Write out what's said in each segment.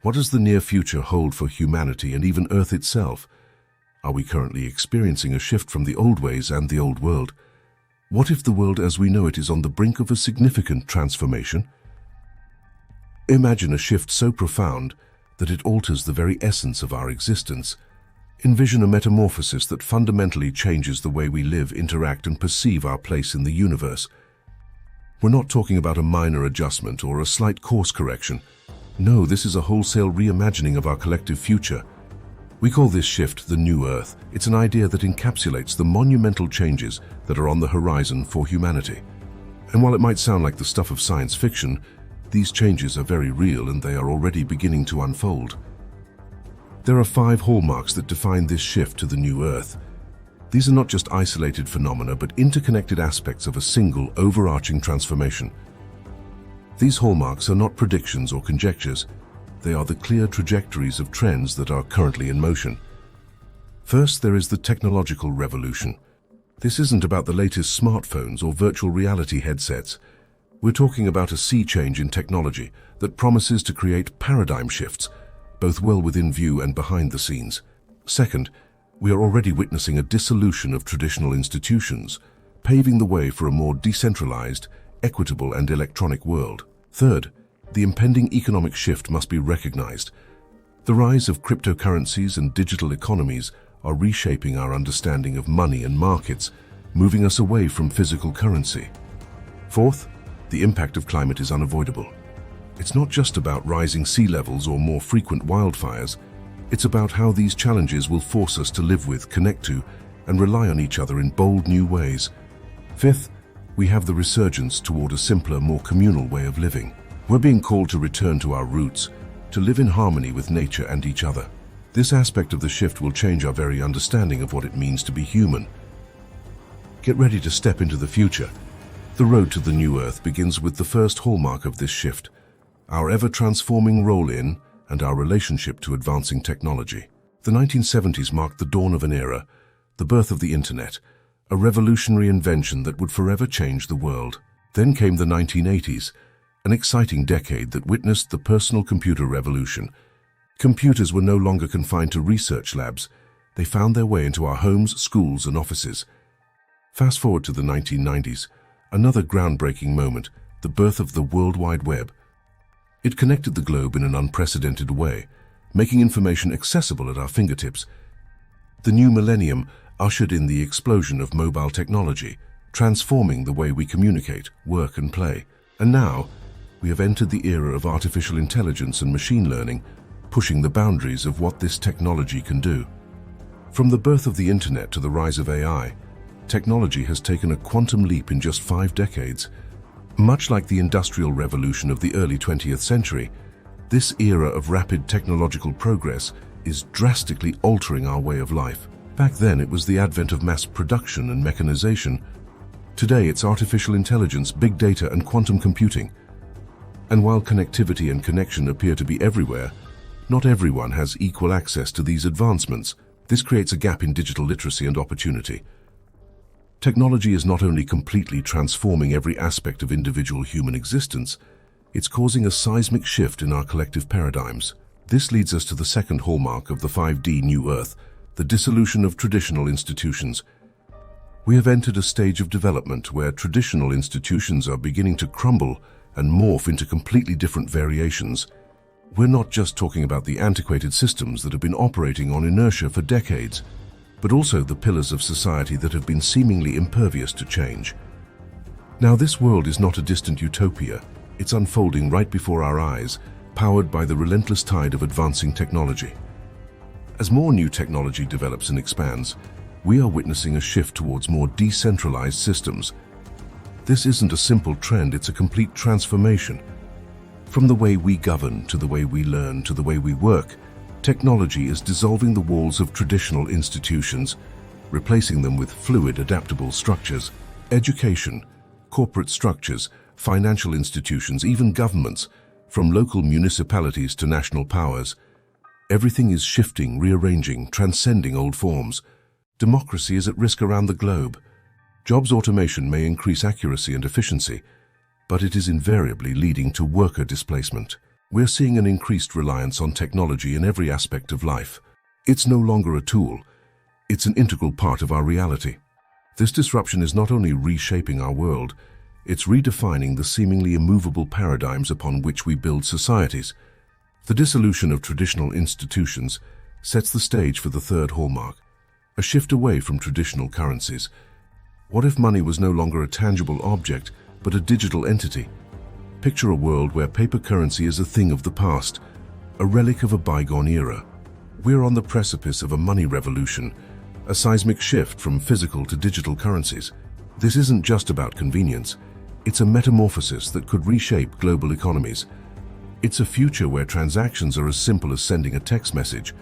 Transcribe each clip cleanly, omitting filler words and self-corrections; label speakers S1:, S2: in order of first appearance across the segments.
S1: What does the near future hold for humanity and even Earth itself? Are we currently experiencing a shift from the old ways and the old world? What if the world as we know it is on the brink of a significant transformation? Imagine a shift so profound that it alters the very essence of our existence. Envision a metamorphosis that fundamentally changes the way we live, interact, and perceive our place in the universe. We're not talking about a minor adjustment or a slight course correction. No, this is a wholesale reimagining of our collective future. We call this shift the New Earth. It's an idea that encapsulates the monumental changes that are on the horizon for humanity. And while it might sound like the stuff of science fiction, these changes are very real and they are already beginning to unfold. There are 5 hallmarks that define this shift to the New Earth. These are not just isolated phenomena, but interconnected aspects of a single, overarching transformation. These hallmarks are not predictions or conjectures. They are the clear trajectories of trends that are currently in motion. First, there is the technological revolution. This isn't about the latest smartphones or virtual reality headsets. We're talking about a sea change in technology that promises to create paradigm shifts, both well within view and behind the scenes. Second, we are already witnessing a dissolution of traditional institutions, paving the way for a more decentralized, equitable, and electronic world. Third, the impending economic shift must be recognized. The rise of cryptocurrencies and digital economies are reshaping our understanding of money and markets, moving us away from physical currency. Fourth, the impact of climate is unavoidable. It's not just about rising sea levels or more frequent wildfires. It's about how these challenges will force us to live with, connect to, and rely on each other in bold new ways. Fifth, we have the resurgence toward a simpler, more communal way of living. We're being called to return to our roots, to live in harmony with nature and each other. This aspect of the shift will change our very understanding of what it means to be human. Get ready to step into the future. The road to the New Earth begins with the first hallmark of this shift, our ever-transforming role in and our relationship to advancing technology. The 1970s marked the dawn of an era, the birth of the internet, a revolutionary invention that would forever change the world. Then came the 1980s, an exciting decade that witnessed the personal computer revolution. Computers were no longer confined to research labs. They found their way into our homes, schools, and offices. Fast forward to the 1990s, another groundbreaking moment, the birth of the World Wide Web. It connected the globe in an unprecedented way, making information accessible at our fingertips. The new millennium ushered in the explosion of mobile technology, transforming the way we communicate, work, and play. And now, we have entered the era of artificial intelligence and machine learning, pushing the boundaries of what this technology can do. From the birth of the internet to the rise of AI, technology has taken a quantum leap in just 5 decades. Much like the Industrial Revolution of the early 20th century, this era of rapid technological progress is drastically altering our way of life. Back then, it was the advent of mass production and mechanization. Today, it's artificial intelligence, big data, and quantum computing. And while connectivity and connection appear to be everywhere, not everyone has equal access to these advancements. This creates a gap in digital literacy and opportunity. Technology is not only completely transforming every aspect of individual human existence, it's causing a seismic shift in our collective paradigms. This leads us to the second hallmark of the 5D New Earth, the dissolution of traditional institutions. We have entered a stage of development where traditional institutions are beginning to crumble and morph into completely different variations. We're not just talking about the antiquated systems that have been operating on inertia for decades, but also the pillars of society that have been seemingly impervious to change. Now, this world is not a distant utopia. It's unfolding right before our eyes, powered by the relentless tide of advancing technology. As more new technology develops and expands, we are witnessing a shift towards more decentralized systems. This isn't a simple trend, it's a complete transformation. From the way we govern, to the way we learn, to the way we work, technology is dissolving the walls of traditional institutions, replacing them with fluid, adaptable structures. Education, corporate structures, financial institutions, even governments, from local municipalities to national powers. Everything is shifting, rearranging, transcending old forms. Democracy is at risk around the globe. Jobs automation may increase accuracy and efficiency, but it is invariably leading to worker displacement. We're seeing an increased reliance on technology in every aspect of life. It's no longer a tool, it's an integral part of our reality. This disruption is not only reshaping our world, it's redefining the seemingly immovable paradigms upon which we build societies. The dissolution of traditional institutions sets the stage for the third hallmark, a shift away from traditional currencies. What if money was no longer a tangible object, but a digital entity? Picture a world where paper currency is a thing of the past, a relic of a bygone era. We're on the precipice of a money revolution, a seismic shift from physical to digital currencies. This isn't just about convenience, it's a metamorphosis that could reshape global economies. It's a future where transactions are as simple as sending a text message,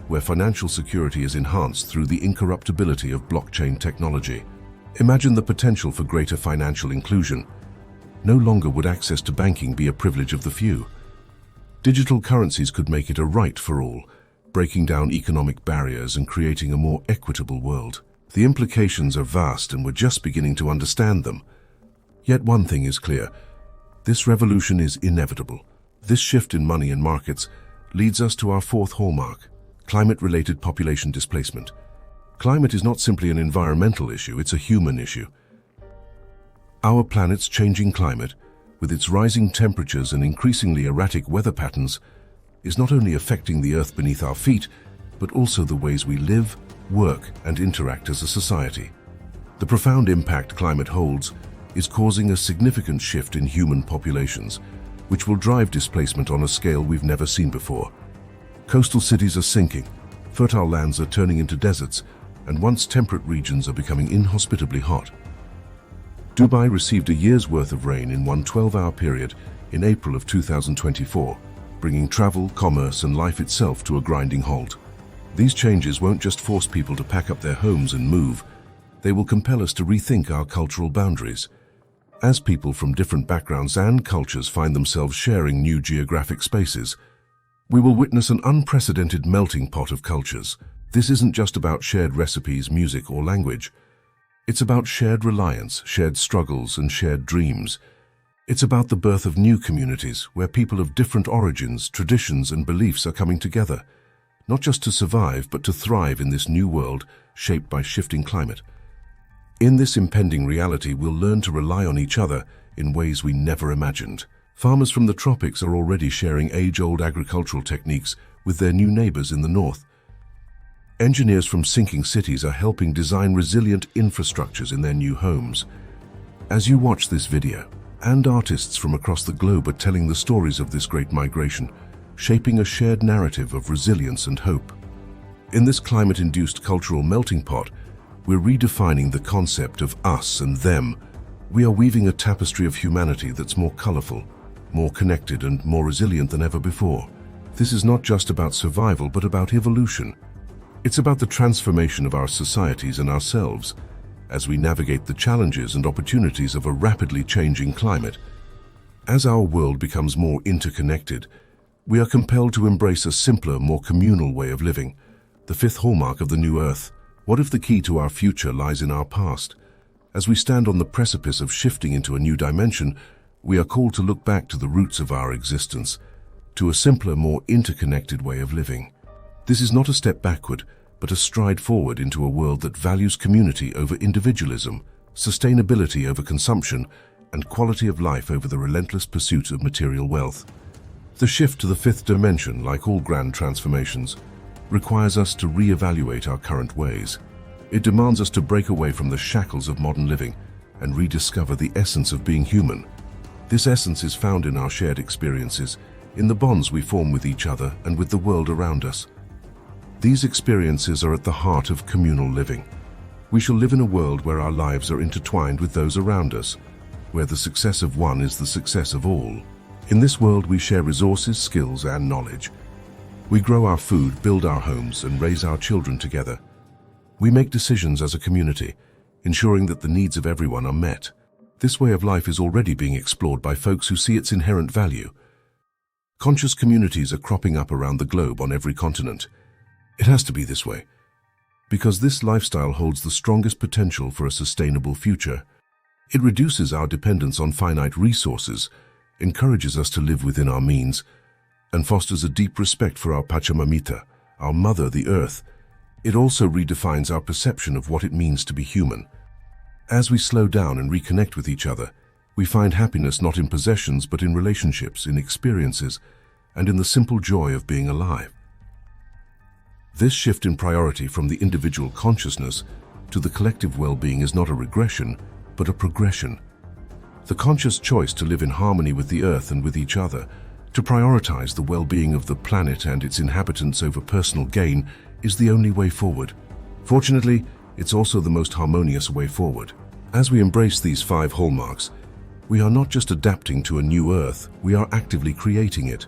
S1: where financial security is enhanced through the incorruptibility of blockchain technology. Imagine the potential for greater financial inclusion. No longer would access to banking be a privilege of the few. Digital currencies could make it a right for all, breaking down economic barriers and creating a more equitable world. The implications are vast and we're just beginning to understand them. Yet one thing is clear, this revolution is inevitable. This shift in money and markets leads us to our fourth hallmark, climate-related population displacement. Climate is not simply an environmental issue, it's a human issue. Our planet's changing climate, with its rising temperatures and increasingly erratic weather patterns, is not only affecting the earth beneath our feet, but also the ways we live, work, and interact as a society. The profound impact climate holds is causing a significant shift in human populations, which will drive displacement on a scale we've never seen before. Coastal cities are sinking, fertile lands are turning into deserts, and once temperate regions are becoming inhospitably hot. Dubai received a year's worth of rain in one 12-hour period in April of 2024, bringing travel, commerce, and life itself to a grinding halt. These changes won't just force people to pack up their homes and move, they will compel us to rethink our cultural boundaries. As people from different backgrounds and cultures find themselves sharing new geographic spaces, we will witness an unprecedented melting pot of cultures. This isn't just about shared recipes, music, or language. It's about shared reliance, shared struggles, and shared dreams. It's about the birth of new communities where people of different origins, traditions, and beliefs are coming together, not just to survive, but to thrive in this new world shaped by shifting climate. In this impending reality, we'll learn to rely on each other in ways we never imagined. Farmers from the tropics are already sharing age-old agricultural techniques with their new neighbors in the north. Engineers from sinking cities are helping design resilient infrastructures in their new homes. As you watch this video, and artists from across the globe are telling the stories of this great migration, shaping a shared narrative of resilience and hope. In this climate-induced cultural melting pot, we're redefining the concept of us and them. We are weaving a tapestry of humanity that's more colorful, more connected, and more resilient than ever before. This is not just about survival, but about evolution. It's about the transformation of our societies and ourselves as we navigate the challenges and opportunities of a rapidly changing climate. As our world becomes more interconnected, we are compelled to embrace a simpler, more communal way of living, the fifth hallmark of the new Earth. What if the key to our future lies in our past? As we stand on the precipice of shifting into a new dimension, we are called to look back to the roots of our existence, to a simpler, more interconnected way of living. This is not a step backward, but a stride forward into a world that values community over individualism, sustainability over consumption, and quality of life over the relentless pursuit of material wealth. The shift to the fifth dimension, like all grand transformations, requires us to re-evaluate our current ways. It demands us to break away from the shackles of modern living and rediscover the essence of being human. This essence is found in our shared experiences, in the bonds we form with each other and with the world around us. These experiences are at the heart of communal living. We shall live in a world where our lives are intertwined with those around us, where the success of one is the success of all. In this world, we share resources, skills, and knowledge. We grow our food, build our homes, and raise our children together. We make decisions as a community, ensuring that the needs of everyone are met. This way of life is already being explored by folks who see its inherent value. Conscious communities are cropping up around the globe on every continent. It has to be this way, because this lifestyle holds the strongest potential for a sustainable future. It reduces our dependence on finite resources, encourages us to live within our means, and fosters a deep respect for our Pachamamita, our mother, the earth. It also redefines our perception of what it means to be human. As we slow down and reconnect with each other, we find happiness not in possessions but in relationships, in experiences, and in the simple joy of being alive. This shift in priority from the individual consciousness to the collective well-being is not a regression, but a progression. The conscious choice to live in harmony with the earth and with each other, to prioritize the well-being of the planet and its inhabitants over personal gain, is the only way forward. Fortunately, it's also the most harmonious way forward. As we embrace these 5 hallmarks, we are not just adapting to a new earth, we are actively creating it.